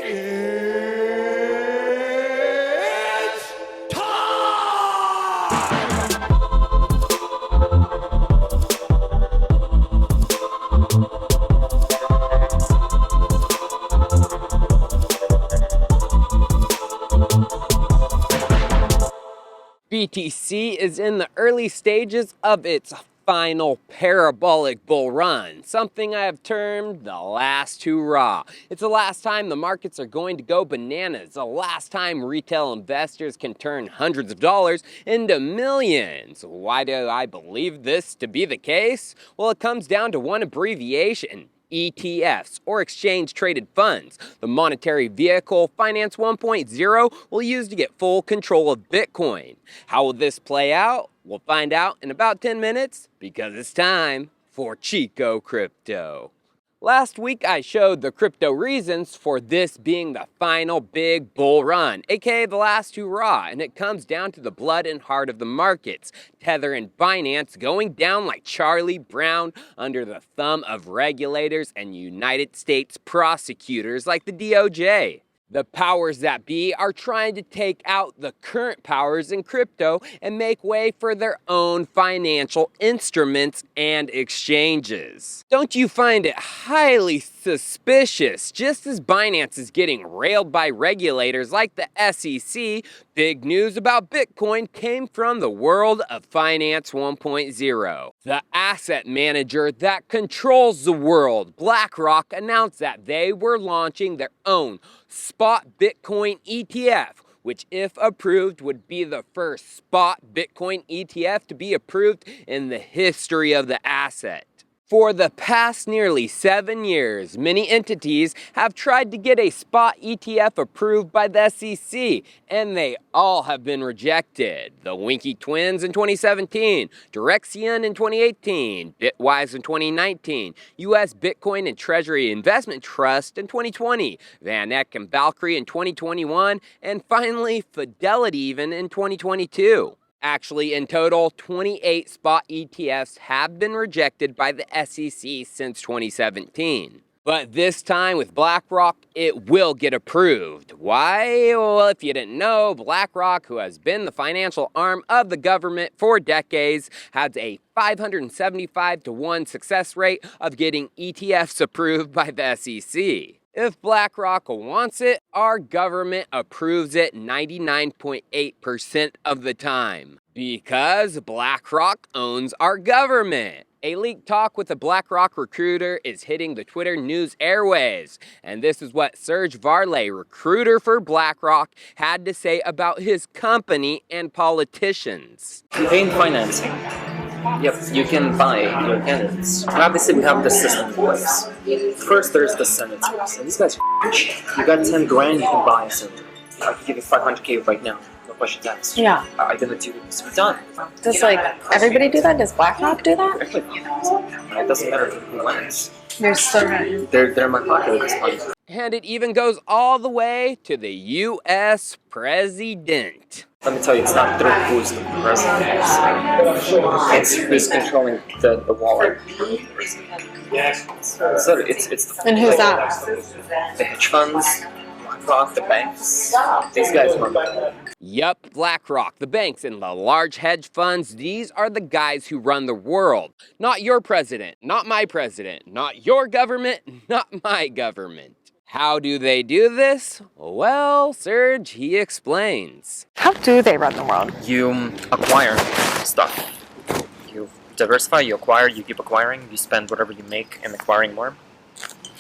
It's time! BTC is in the early stages of its final parabolic bull run, something I have termed the last hurrah. It's the last time the markets are going to go bananas, the last time retail investors can turn hundreds of dollars into millions. Why do I believe this to be the case? Well, it comes down to one abbreviation: ETFs, or exchange-traded funds, the monetary vehicle Finance 1.0 will use to get full control of Bitcoin. How will this play out? We'll find out in about 10 minutes, because it's time for Chico Crypto. Last week I showed the crypto reasons for this being the final big bull run, aka the last hurrah, and it comes down to the blood and heart of the markets. Tether and Binance going down like Charlie Brown under the thumb of regulators and United States prosecutors like the DOJ. The powers that be are trying to take out the current powers in crypto and make way for their own financial instruments and exchanges. Don't you find it highly suspicious? Just as Binance is getting railed by regulators like the SEC, big news about Bitcoin came from the world of Finance 1.0. The asset manager that controls the world, Blackrock, announced that they were launching their own Spot Bitcoin ETF, which, if approved, would be the first spot Bitcoin ETF to be approved in the history of the asset. For the past nearly 7 years, many entities have tried to get a spot ETF approved by the SEC, and they all have been rejected. The Winky Twins in 2017, Direxion in 2018, Bitwise in 2019, US Bitcoin and Treasury Investment Trust in 2020, Van Eck and Valkyrie in 2021, and finally Fidelity even in 2022. Actually, in total, 28 spot ETFs have been rejected by the SEC since 2017. But this time with BlackRock, it will get approved. Why? Well, if you didn't know, BlackRock, who has been the financial arm of the government for decades, has a 575-to-1 success rate of getting ETFs approved by the SEC. If BlackRock wants it, our government approves it 99.8% of the time. Because BlackRock owns our government. A leaked talk with a BlackRock recruiter is hitting the Twitter news airwaves. And this is what Serge Varley, recruiter for BlackRock, had to say about his company and politicians. Campaign financing. Yep, you can buy your candidates. Obviously, we have the system in place. First, there's the senators. And these guys are rich. You got 10 grand, you can buy a senator. I can give you 500K right now. No questions asked. Yeah. I did it to you. It's done. Does everybody do that? Does BlackRock do that? Actually, it doesn't matter who wins. They're still right. They're in my pocket at this point. And it even goes all the way to the US president. Let me tell you, it's not through who's the president. It's who's controlling the wallet. And who's that? The hedge funds, BlackRock, the banks. These guys run it. Yup, BlackRock, the banks, and the large hedge funds, these are the guys who run the world. Not your president, not my president, not your government, not my government. How do they do this? Well, Serge, he explains. How do they run the world? You acquire stuff. You diversify, you acquire, you keep acquiring, you spend whatever you make in acquiring more.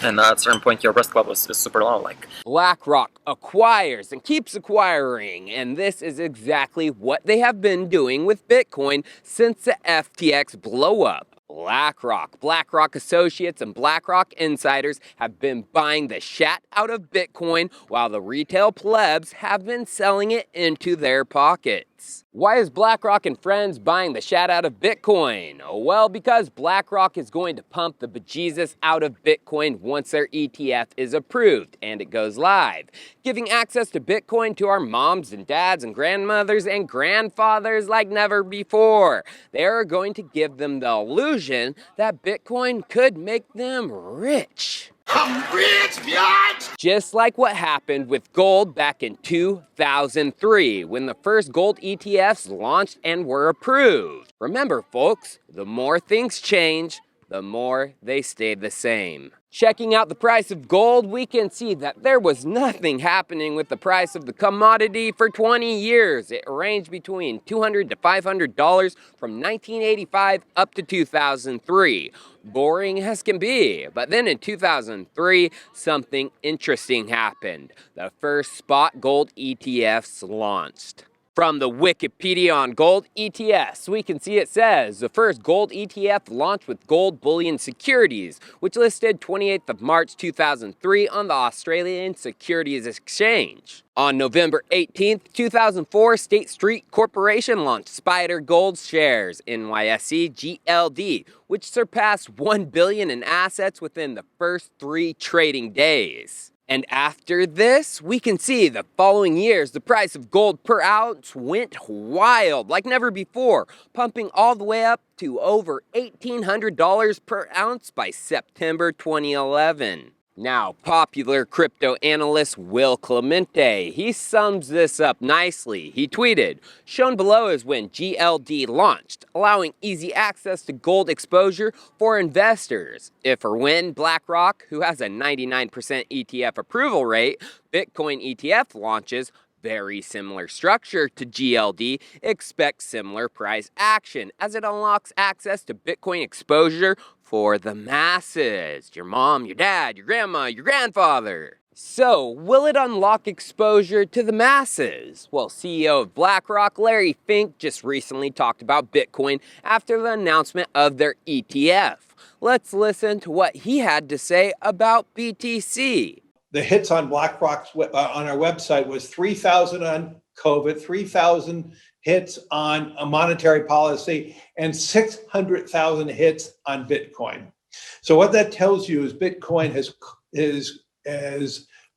And at a certain point, your risk level is super low. BlackRock acquires and keeps acquiring, and this is exactly what they have been doing with Bitcoin since the FTX blow-up. BlackRock Associates, and BlackRock insiders have been buying the shat out of Bitcoin while the retail plebs have been selling it into their pockets. Why is BlackRock and friends buying the shat out of Bitcoin? Well, because BlackRock is going to pump the bejesus out of Bitcoin once their ETF is approved and it goes live, giving access to Bitcoin to our moms and dads and grandmothers and grandfathers like never before. They are going to give them the illusion that Bitcoin could make them rich. I'm rich, biatch! Just like what happened with gold back in 2003 when the first gold ETFs launched and were approved. Remember, folks, the more things change, the more they stay the same. Checking out the price of gold, we can see that there was nothing happening with the price of the commodity for 20 years. It ranged between $200 to $500 from 1985 up to 2003. Boring as can be, but then in 2003, something interesting happened. The first spot gold ETFs launched. From the Wikipedia on gold ETFs, we can see it says the first gold ETF launched with gold bullion securities, which listed 28th of March 2003 on the Australian Securities Exchange. On November 18th, 2004, State Street Corporation launched Spider Gold shares, NYSE GLD, which surpassed $1 billion in assets within the first 3 trading days. And after this, we can see the following years, the price of gold per ounce went wild like never before, pumping all the way up to over $1,800 per ounce by September 2011. Now, popular crypto analyst Will Clemente, he sums this up nicely. He tweeted, "Shown below is when GLD launched, allowing easy access to gold exposure for investors. If or when Blackrock, who has a 99% ETF approval rate, Bitcoin ETF launches, very similar structure to GLD, expect similar price action as it unlocks access to Bitcoin exposure for the masses. Your mom, your dad, your grandma, your grandfather." So, will it unlock exposure to the masses? Well, CEO of Blackrock, Larry Fink, just recently talked about Bitcoin after the announcement of their ETF. Let's listen to what he had to say about BTC. The hits on BlackRock's on our website was 3,000 on COVID, 3,000 hits on a monetary policy, and 600,000 hits on Bitcoin. So what that tells you is Bitcoin has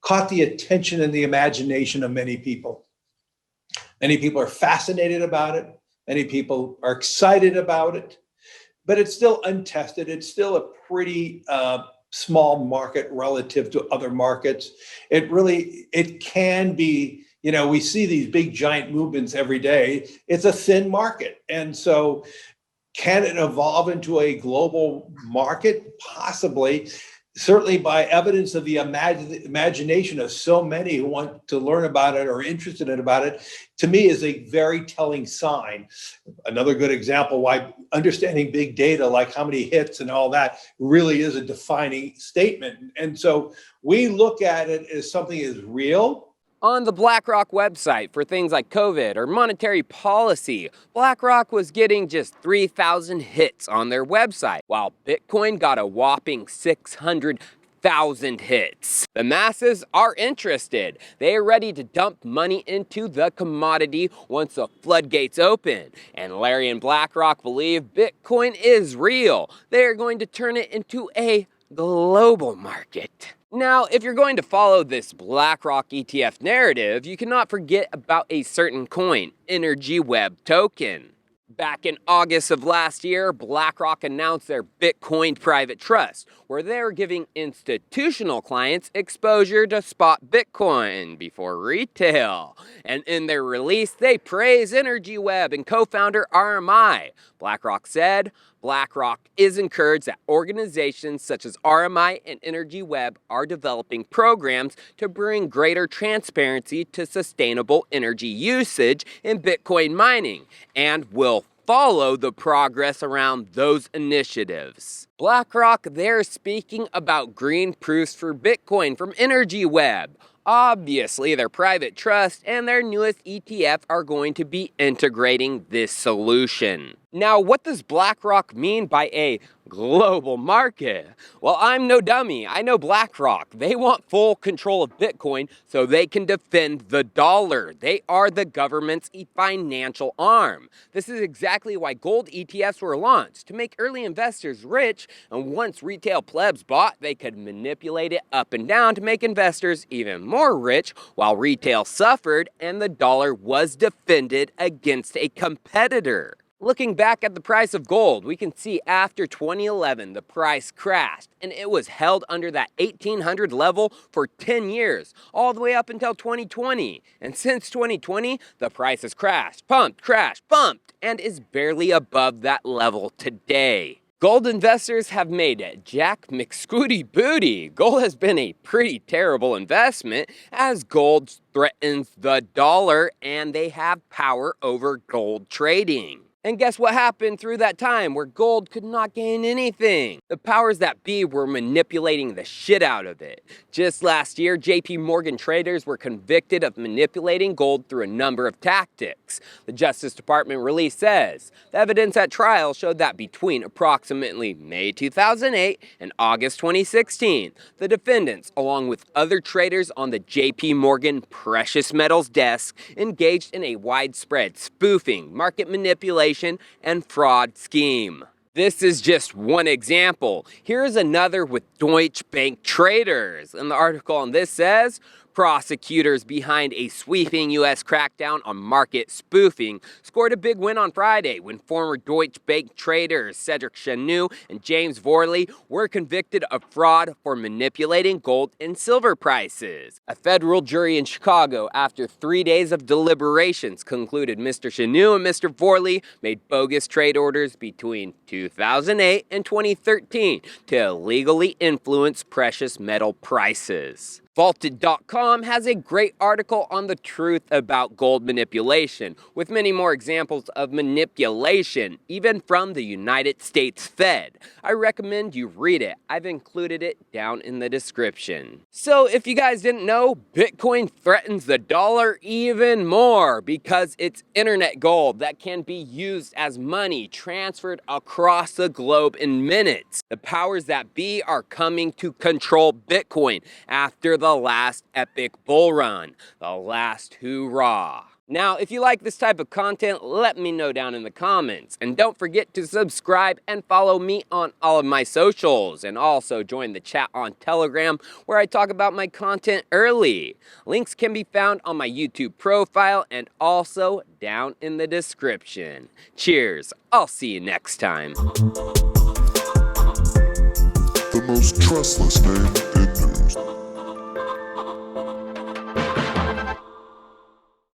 caught the attention and the imagination of many people. Many people are fascinated about it. Many people are excited about it, but it's still untested. It's still a pretty small market relative to other markets. It can be, we see these big giant movements every day. It's a thin market. And so can it evolve into a global market? Possibly. Certainly by evidence of the imagination of so many who want to learn about it or interested in about it, to me is a very telling sign. Another good example why understanding big data, like how many hits and all that, really is a defining statement. And so we look at it as something is real. On the BlackRock website for things like COVID or monetary policy, BlackRock was getting just 3,000 hits on their website, while Bitcoin got a whopping 600,000 hits. The masses are interested. They are ready to dump money into the commodity once the floodgates open. And Larry and BlackRock believe Bitcoin is real. They are going to turn it into a global market. Now, if you're going to follow this BlackRock ETF narrative, you cannot forget about a certain coin, Energy Web token. Back in August of last year, BlackRock announced their Bitcoin private trust, where they're giving institutional clients exposure to spot Bitcoin before retail. And in their release, they praise Energy Web and co-founder RMI. BlackRock said, BlackRock is encouraged that organizations such as RMI and Energy Web are developing programs to bring greater transparency to sustainable energy usage in Bitcoin mining and will follow the progress around those initiatives. BlackRock, they're speaking about green proofs for Bitcoin from Energy Web. Obviously, their private trust and their newest ETF are going to be integrating this solution. Now, what does BlackRock mean by a global market? Well, I'm no dummy. I know BlackRock. They want full control of Bitcoin so they can defend the dollar. They are the government's financial arm. This is exactly why gold ETFs were launched, to make early investors rich, and once retail plebs bought, they could manipulate it up and down to make investors even more rich, while retail suffered and the dollar was defended against a competitor. Looking back at the price of gold, we can see after 2011, the price crashed, and it was held under that 1800 level for 10 years, all the way up until 2020. And since 2020, the price has crashed, pumped, and is barely above that level today. Gold investors have made it Jack McScooty Booty. Gold has been a pretty terrible investment as gold threatens the dollar and they have power over gold trading. And guess what happened through that time where gold could not gain anything? The powers that be were manipulating the shit out of it. Just last year, JP Morgan traders were convicted of manipulating gold through a number of tactics. The Justice Department release says, the evidence at trial showed that between approximately May 2008 and August 2016, the defendants, along with other traders on the JP Morgan precious metals desk, engaged in a widespread spoofing, market manipulation, and fraud scheme. This is just one example. Here's another with Deutsche Bank traders. And the article on this says, prosecutors behind a sweeping U.S. crackdown on market spoofing scored a big win on Friday when former Deutsche Bank traders Cedric Chenu and James Vorley were convicted of fraud for manipulating gold and silver prices. A federal jury in Chicago, after 3 days of deliberations, concluded Mr. Chenu and Mr. Vorley made bogus trade orders between 2008 and 2013 to illegally influence precious metal prices. Vaulted.com has a great article on the truth about gold manipulation, with many more examples of manipulation, even from the United States Fed. I recommend you read it. I've included it down in the description. So if you guys didn't know, Bitcoin threatens the dollar even more because it's internet gold that can be used as money transferred across the globe in minutes. The powers that be are coming to control Bitcoin after the last epic bull run, the last hoorah. Now, if you like this type of content, let me know down in the comments. And don't forget to subscribe and follow me on all of my socials. And also join the chat on Telegram where I talk about my content early. Links can be found on my YouTube profile and also down in the description. Cheers. I'll see you next time. The most trustless name in news.